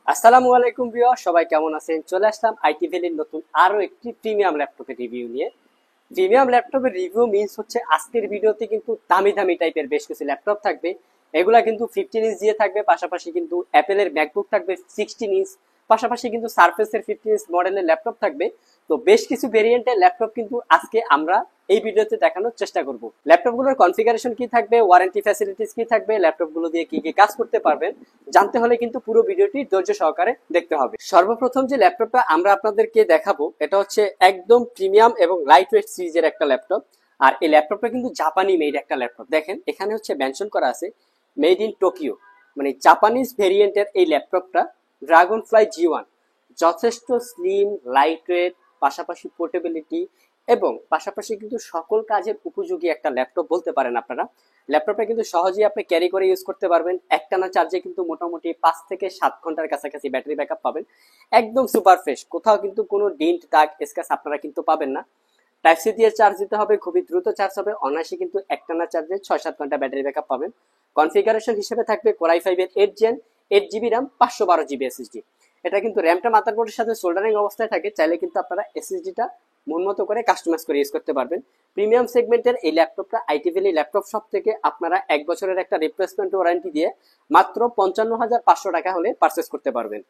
আসসালামু আলাইকুম ভিউয়ার, সবাই কেমন আছেন? চলে আসলাম আইটি ভ্যালির নতুন আরো একটি প্রিমিয়াম ল্যাপটপের রিভিউ নিয়ে। প্রিমিয়াম ল্যাপটপের রিভিউ মিন্স হচ্ছে আজকের ভিডিওতে কিন্তু দামি দামি টাইপের বেশ কিছু ল্যাপটপ থাকবে। এগুলা কিন্তু 15 ইঞ্চ দিয়ে থাকবে, পাশাপাশি কিন্তু অ্যাপেলের ম্যাকবুক থাকবে 16 ইঞ্চ, পাশাপাশি কিন্তু সারফেসের 15 ইঞ্চ মডেলের ল্যাপটপ থাকবে। তো বেশ কিছু ভেরিয়েন্টের ল্যাপটপ কিন্তু আজকে আমরা এই ভিডিওতে দেখানোর চেষ্টা করব। ল্যাপটপগুলোর কনফিগারেশন কি থাকবে, ওয়ারেন্টি ফ্যাসিলিটিস কি থাকবে, ল্যাপটপগুলো দিয়ে কি কি কাজ করতে পারবেন জানতে হলে কিন্তু পুরো ভিডিওটি ধৈর্য সহকারে দেখতে হবে। সর্বপ্রথম যে ল্যাপটপটা আমরা আপনাদেরকে দেখাবো এটা হচ্ছে একদম প্রিমিয়াম এবং লাইট ওয়েট সিরিজের একটা ল্যাপটপ। আর এই ল্যাপটপটা কিন্তু জাপানি মেড একটা ল্যাপটপ। দেখেন এখানে হচ্ছে মেনশন করা আছে মেড ইন টোকিও, মানে জাপানিজ ভেরিয়েন্টের এই ল্যাপটপটা ড্রাগন ফ্লাই G1 যথেষ্ট স্লিম, লাইট ওয়েট, পাশাপাশি পোর্টেবিলিটি এবং পাশাপাশি কিন্তু সকল কাজের উপযোগী একটা ল্যাপটপ বলতে পারেন আপনারা। ল্যাপটপটা কিন্তু সহজেই আপনি ক্যারি করে ইউজ করতে পারবেন। একটানা চার্জে কিন্তু মোটামুটি 5 থেকে 7 ঘন্টার কাছাকাছি ব্যাটারি ব্যাকআপ পাবেন। একদম সুপার ফ্রেশ, কোথাও কিন্তু কোনো ডিন্ট দাগ স্ক্র্যাচ আপনারা কিন্তু পাবেন না। টাইপ সি দিয়ে চার্জ দিতে হবে, খুবই দ্রুত চার্জ হবে, অনায়াসে কিন্তু একটানা চার্জে 6-7 ঘন্টা ব্যাটারি ব্যাকআপ পাবেন। কনফিগারেশন হিসেবে থাকবে Core i5 এর 8 gen, 8 GB RAM, 512 GB SSD. এটা কিন্তু র্যামটা মাদারবোর্ডের সাথে সোল্ডারিং অবস্থায় থাকে, চাইলে কিন্তু আপনারা এসএসডিটা মন মতো করে কাস্টমাইজ করে ইউজ করতে পারবেন। প্রিমিয়াম সেগমেন্টের এই ল্যাপটপটা আইটি ভ্যালি ল্যাপটপ শপ থেকে আপনারা 1 বছরের একটা রিপ্লেসমেন্ট ওয়ারেন্টি দিয়ে মাত্র 55,500 টাকা হলে পারচেস করতে পারবেন।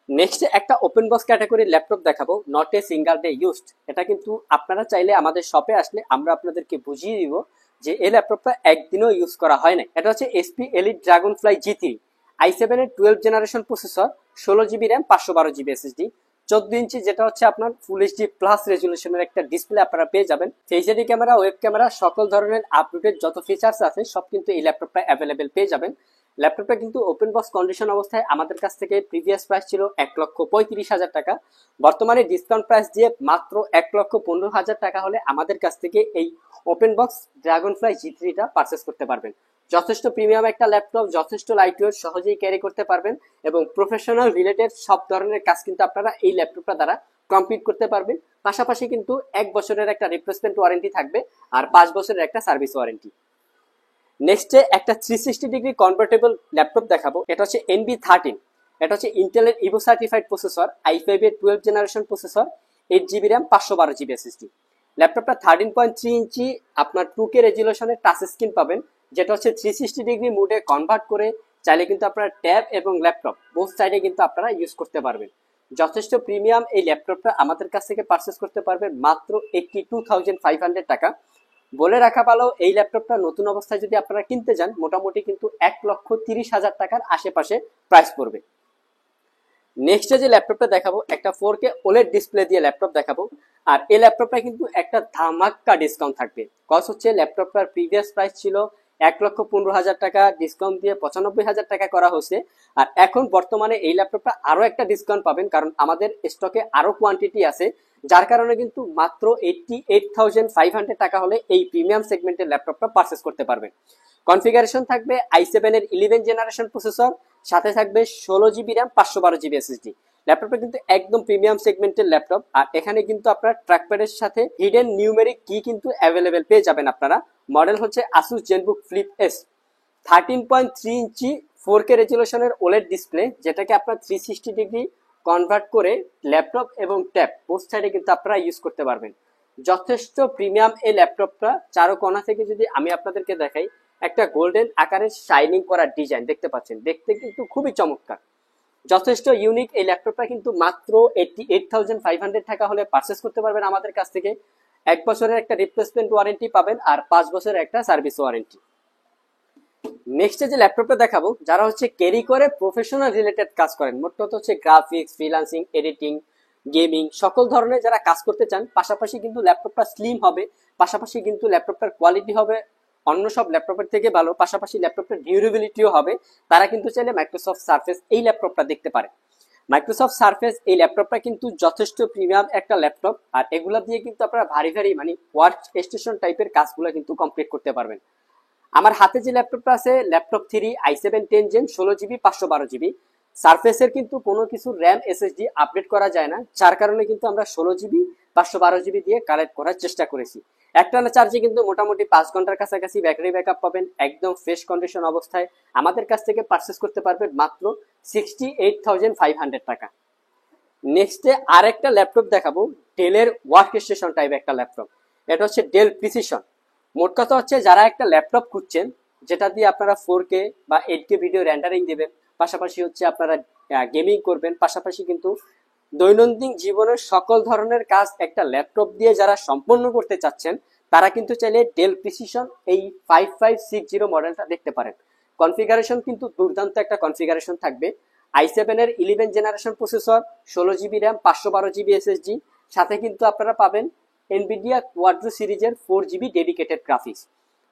নেক্সট একটা ওপেন বক্স ক্যাটাগরির ল্যাপটপ দেখাবো, not a single day used. এটা কিন্তু আপনারা চাইলে আমাদের শপে আসলে আমরা আপনাদেরকে বুঝিয়ে দিব যে এই ল্যাপটপটা একদিনও ইউজ করা হয় না। এটা হচ্ছে SP elite dragon fly G3 i7 এর 12 generation processor, 16 GB RAM, 512 GB SSD, 14 ইঞ্চি, যেটা হচ্ছে আপনার ফুল এইচডি প্লাস রেজুলেশনের একটা ডিসপ্লে আপনারা পেয়ে যাবেন। Face ID camera, web camera, সকল ধরনের আপডেটেড যত ফিচার্স আছে সব কিন্তু এই ল্যাপটপটা অ্যাভেলেবেল পেয়ে যাবেন। ল্যাপটপটা কিন্তু ওপেন বক্স কন্ডিশন অবস্থায় আমাদের কাছ থেকে প্রিভিয়াস প্রাইস ছিল 1,35,000 টাকা। বর্তমানে ডিসকাউন্ট প্রাইস দিয়ে মাত্র 1,15,000 টাকা হলে আমাদের কাছ থেকে এই ওপেন বক্স ড্রাগন ফ্লাই G3টা পারচেস করতে পারবেন। যথেষ্ট প্রিমিয়াম একটা ল্যাপটপ, যথেষ্ট লাইট ওয়েট, সহজেই ক্যারি করতে পারবেন এবং প্রফেশনাল রিলেটেড সব ধরনের কাজ কিন্তু আপনারা এই ল্যাপটপটা দ্বারা কমপ্লিট করতে পারবেন। পাশাপাশি কিন্তু 1 বছরের একটা রিপ্লেসমেন্ট ওয়ারেন্টি থাকবে আর 5 বছরের একটা সার্ভিস ওয়ারেন্টি। নেক্সটে একটা 360 ডিগ্রি কনভার্টেবল ল্যাপটপ দেখাবো। এটা হচ্ছে NB13। এটা হচ্ছে ইন্টেলের ইভো সার্টিফাইড প্রসেসর, i5 এর 12 generation processor, 8 GB RAM, 512 GB SSD. ল্যাপটপটা 13.3 ইঞ্চি আপনার 2K রেজুলেশনের টাচ স্ক্রিন পাবেন, যেটা হচ্ছে 360 ডিগ্রি মুডে কনভার্ট করে চাইলে কিন্তু আপনারা ট্যাব এবং ল্যাপটপ বোথ সাইডে কিন্তু আপনারা ইউজ করতে পারবেন। যথেষ্ট প্রিমিয়াম এই ল্যাপটপটা আমাদের কাছ থেকে পারচেস করতে পারবেন মাত্র 82,500 টাকা। বলে রাখা ভালো, এই ল্যাপটপটা নতুন অবস্থায় যদি আপনারা কিনতে যান মোটামুটি কিন্তু 1,30,000 টাকার আশেপাশে প্রাইস পড়বে। নেক্সট যে ল্যাপটপটা দেখাবো একটা 4K OLED ডিসপ্লে দিয়ে ল্যাপটপ দেখাবো। আর এই ল্যাপটপটা কিন্তু একটা ধামাক্কা ডিসকাউন্ট থাকবে। কজ হচ্ছে ল্যাপটপটার প্রিভিয়াস প্রাইস ছিল 1,15,000 টাকা, ডিসকাউন্ট দিয়ে 95,000 টাকা করা হয়েছে। আর এখন বর্তমানে এই ল্যাপটপটা আরো একটা ডিসকাউন্ট পাবেন, কারণ আমাদের স্টকে আরো কোয়ান্টিটি আছে, যার কারণে কিন্তু মাত্র 88,500 টাকা হলে এই প্রিমিয়াম সেগমেন্টের ল্যাপটপটা পারচেস করতে পারবেন। কনফিগারেশন থাকবে i7 এর 11 জেনারেশন প্রসেসর, সাথে থাকবে 16 জিবি র্যাম, 512 জিবি এসএসডি। ল্যাপটপটা কিন্তু একদম প্রিমিয়াম সেগমেন্টের ল্যাপটপ। আর এখানে কিন্তু আপনার ট্র্যাকপ্যাডের সাথে হিডেন নিউমেরিক কি কিন্তু অ্যাভেলেবেল পেয়ে যাবেন আপনারা। মডেল হচ্ছে Asus ZenBook Flip S। 13.3 ইঞ্চি 4K রেজুলেশনের OLED ডিসপ্লে, যেটাকে আপনার 360 ডিগ্রি কনভার্ট করে ল্যাপটপ এবং ট্যাব বোথ সাইডে কিন্তু আপনারা ইউজ করতে পারবেন। যথেষ্ট প্রিমিয়াম এই ল্যাপটপটা। চারো কোণা থেকে যদি আমি আপনাদেরকে দেখাই, একটা গোল্ডেন আকারের শাইনিং করা ডিজাইন দেখতে পাচ্ছেন, দেখতে কিন্তু খুবই চমৎকার। যথেষ্ট ইউনিক এই ল্যাপটপটা কিন্তু মাত্র 88,500 টাকা হলে পারচেস করতে পারবেন আমাদের কাছ থেকে। 1 বছরের একটা রিপ্লেসমেন্ট ওয়ারেন্টি পাবেন আর 5 বছরের একটা সার্ভিস ওয়ারেন্টি। নেক্সট যে ল্যাপটপটা দেখাবো, যারা হচ্ছে ক্যারি করে প্রফেশনাল রিলেটেড কাজ করেন, মোট কথা হচ্ছে গ্রাফিক্স, ফ্রিল্যান্সিং, এডিটিং, গেমিং, সকল ধরনের যারা কাজ করতে চান, পাশাপাশি কিন্তু ল্যাপটপটা স্লিম হবে, পাশাপাশি কিন্তু ল্যাপটপটার কোয়ালিটি হবে অন্য সব ল্যাপটপের থেকে ভালো, পাশাপাশি ল্যাপটপটার ডিউরেবিলিটিও হবে, তারা কিন্তু চাইলে মাইক্রোসফট সারফেস এই ল্যাপটপটা দেখতে পারে। মাইক্রোসফট সারফেস এই ল্যাপটপটা কিন্তু যথেষ্ট প্রিমিয়াম একটা ল্যাপটপ। আর এগুলা দিয়ে কিন্তু আপনারা ভারী ভারী মানে ওয়ার্ক স্টেশন টাইপের কাজগুলো কিন্তু কমপ্লিট করতে পারবেন। আমার হাতে যে ল্যাপটপটা আছে laptop 3 i7 10 gen, 16 GB, 512 GB, সারফেসের কিন্তু কোনো কিছু র্যাম এসএসডি আপডেট করা যায় না, যার কারণে কিন্তু আমরা 16 জিবি 512 জিবি দিয়ে কালেক্ট করার চেষ্টা করেছি। একটানা চার্জে কিন্তু মোটামুটি 5 ঘন্টার কাছাকাছি ব্যাটারি ব্যাকআপ পাবেন। একদম ফ্রেশ কন্ডিশন অবস্থায় আমাদের কাছ থেকে পারচেস করতে পারবেন মাত্র 68,500 টাকা। নেক্সটে আরেকটা ল্যাপটপ দেখাবো, ডেলের ওয়ার্ক স্টেশন টাইপ একটা ল্যাপটপ। এটা হচ্ছে ডেল প্রিসিশন। মোট কথা হচ্ছে যারা একটা ল্যাপটপ খুঁজছেন যেটা দিয়ে আপনারা 4K বা 8K ভিডিও রেন্ডারিং দিবেন, পাশাপাশি হচ্ছে আপনারা গেমিং করবেন, পাশাপাশি কিন্তু দৈনন্দিন জীবনের সকল ধরনের কাজ একটা ল্যাপটপ দিয়ে যারা সম্পন্ন করতে চাচ্ছেন, তারা কিন্তু চাইলে ডেল প্রিসিশন এই 5560 মডেলটা দেখতে পারেন। কনফিগারেশন কিন্তু দুর্দান্ত একটা কনফিগারেশন থাকবে। i7 এর 11 generation processor, 16 GB RAM, 512 GB SSD, সাথে কিন্তু আপনারা পাবেন এনভিডিয়া কোয়াড্রো সিরিজের 4 জিবি ডেডিকেটেড গ্রাফিক্স।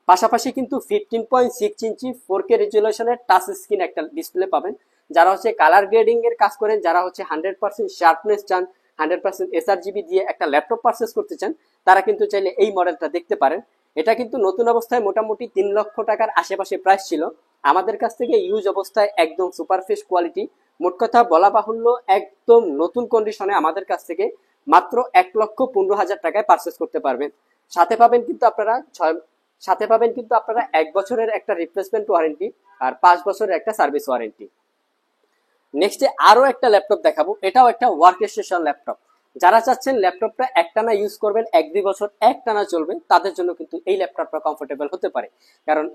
পাশাপাশি কিন্তু 15.6 ইঞ্চি 4K রেজুলেশনের টাচ স্ক্রিন একটা ডিসপ্লে পাবেন। যারা হচ্ছে কালার গ্রেডিং এর কাজ করেন, যারা হচ্ছে 100% শার্পনেস চান, 100% এসআরজিবি দিয়ে একটা ল্যাপটপ পারচেস করতে চান, তারা কিন্তু চাইলে এই মডেলটা দেখতে পারেন। এটা কিন্তু নতুন অবস্থায় মোটামুটি 3 লক্ষ টাকার আশেপাশে প্রাইস ছিল। আমাদের কাছ থেকে ইউজ অবস্থায় একদম সুপারফ্রেশ কোয়ালিটি, মোট কথা বলা বাহুল্য একদম নতুন কন্ডিশনে আমাদের কাছ থেকে মাত্র 1,15,000 টাকায় পারচেস করতে পারবেন। সাথে পাবেন কিন্তু আপনারা সাথে পাবেন কিন্তু আপনারা 1 বছরের একটা রিপ্লেসমেন্ট ওয়ারেন্টি আর 5 বছরের একটা সার্ভিস ওয়ারেন্টি। নেক্সটে আরো একটা ল্যাপটপ দেখাবো, এটাও একটা ওয়ার্ক স্টেশন ল্যাপটপ। যারা চাচ্ছেন ল্যাপটপটা একটানা ইউজ করবেন, 1-2 বছর একটানা চলবে, তাদের জন্য কিন্তু এই ল্যাপটপটা কমফোর্টেবল হতে পারে। কারণ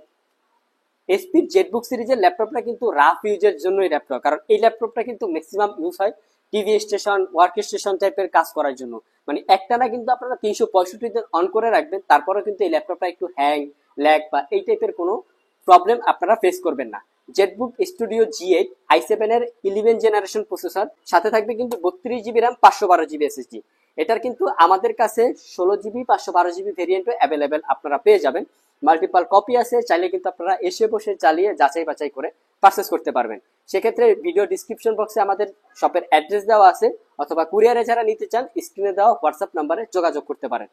এসপির জেটবুক সিরিজের ল্যাপটপটা কিন্তু রাফ ইউজের জন্যই ল্যাপটপ, কারণ এই ল্যাপটপটা কিন্তু ম্যাক্সিমাম ইউজ হয় টিভি স্টেশন, ওয়ার্ক স্টেশন টাইপের কাজ করার জন্য। মানে একটানা কিন্তু আপনারা 365 দিন অন করে রাখবেন, তারপরেও কিন্তু এই ল্যাপটপটা একটু হ্যাং, ল্যাগ বা এই টাইপের কোনো প্রবলেম আপনারা ফেস করবেন না। জেটবুক স্টুডিও G8 i7 এর 11 জেনারেশন প্রসেসর, সাথে থাকবে কিন্তু 32 জিবি র্যাম, 512 জিবি এসএসডি। এটার কিন্তু আমাদের কাছে 16 জিবি 512 জিবি ভেরিয়েন্টও অ্যাভেলেবেল আপনারা পেয়ে যাবেন। মাল্টিপাল কপি আছে, চাইলে কিন্তু আপনারা এসে বসে চালিয়ে যাচাই বাছাই করে পারচেস করতে পারবেন। সেক্ষেত্রে ভিডিও ডিসক্রিপশন বক্সে আমাদের শপের অ্যাড্রেস দেওয়া আছে, অথবা কুরিয়ারে যারা নিতে চান স্ক্রিনে দেওয়া হোয়াটসঅ্যাপ নাম্বারে যোগাযোগ করতে পারেন।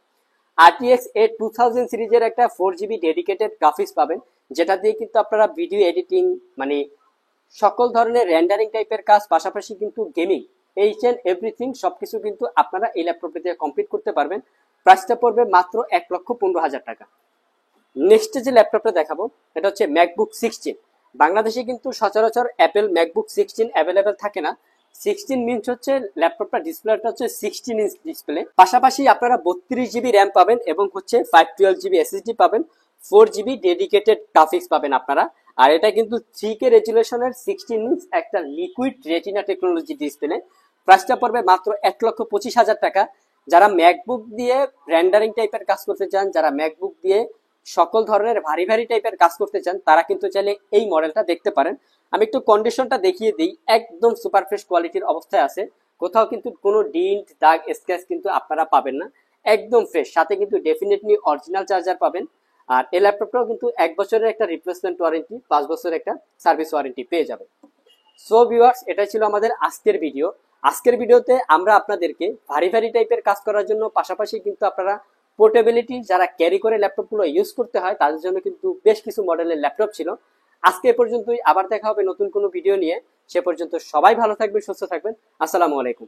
RTX A2000 সিরিজের একটা 4 জিবি ডেডিকেটেড গ্রাফিক্স পাবেন, যেটা দিয়ে কিন্তু আপনারা ভিডিও এডিটিং মানে সকল ধরনের রেন্ডারিং টাইপের কাজ, পাশাপাশি কিন্তু গেমিং, এইচ এন্ড এভরিথিং সবকিছু কিন্তু আপনারা এই ল্যাপটপে দিয়ে কমপ্লিট করতে পারবেন। প্রাইসটা পড়বে মাত্র 1,15,000 টাকা। নেক্সট যে ল্যাপটপটা দেখাবো এটা হচ্ছে ম্যাকবুক 16। বাংলাদেশে কিন্তু সচরাচর অ্যাপেল ম্যাকবুক 16 অ্যাভেলেবেল থাকে না। 16 মিনস হচ্ছে ল্যাপটপটা ডিসপ্লেটা হচ্ছে 16 ইঞ্চ ডিসপ্লে। পাশাপাশি আপনারা 32 জিবি র্যাম পাবেন এবং হচ্ছে 512 জিবি এসএসডি পাবেন, 4 জিবি ডেডিকেটেড গ্রাফিক্স পাবেন আপনারা। আর এটা কিন্তু 3K রেজুলেশনের 16 ইঞ্চ একটা লিকুইড রেটিনা টেকনোলজি ডিসপ্লে। প্রাইসটা পড়বে মাত্র 1,25,000 টাকা। যারা ম্যাকবুক দিয়ে রেন্ডারিং টাইপের কাজ করতে চান, যারা ম্যাকবুক দিয়ে সকল ধরনের ভারী ভারী টাইপের কাজ করতে চান, তারা কিন্তু চাইলে এই মডেলটা দেখতে পারেন। আমি একটু কন্ডিশনটা দেখিয়ে দিই, একদম সুপার ফ্রেশ কোয়ালিটির অবস্থায় আছে, কোথাও কিন্তু কোনো ডিন্ট দাগ স্ক্র্যাচ কিন্তু আপনারা পাবেন না, একদম ফ্রেশ। সাথে কিন্তু ডেফিনেটলি অরিজিনাল চার্জার পাবেন। আর এই ল্যাপটপটাও কিন্তু 1 বছরের একটা রিপ্লেসমেন্ট ওয়ারেন্টি, 5 বছরের একটা সার্ভিস ওয়ারেন্টি পেয়ে যাবে। সো ভিউয়ার্স, এটা ছিল আমাদের আজকের ভিডিও। আজকের ভিডিওতে আমরা আপনাদেরকে ভারী ভারী টাইপের কাজ করার জন্য, পাশাপাশি কিন্তু আপনারা পোর্টেবিলিটি যারা ক্যারি করে ল্যাপটপগুলো ইউজ করতে হয়, তাদের জন্য কিন্তু বেশ কিছু মডেলের ল্যাপটপ ছিল। আজকে এ পর্যন্তই, আবার দেখা হবে নতুন কোনো ভিডিও নিয়ে। সে পর্যন্ত সবাই ভালো থাকবেন, সুস্থ থাকবেন। আসসালামু আলাইকুম।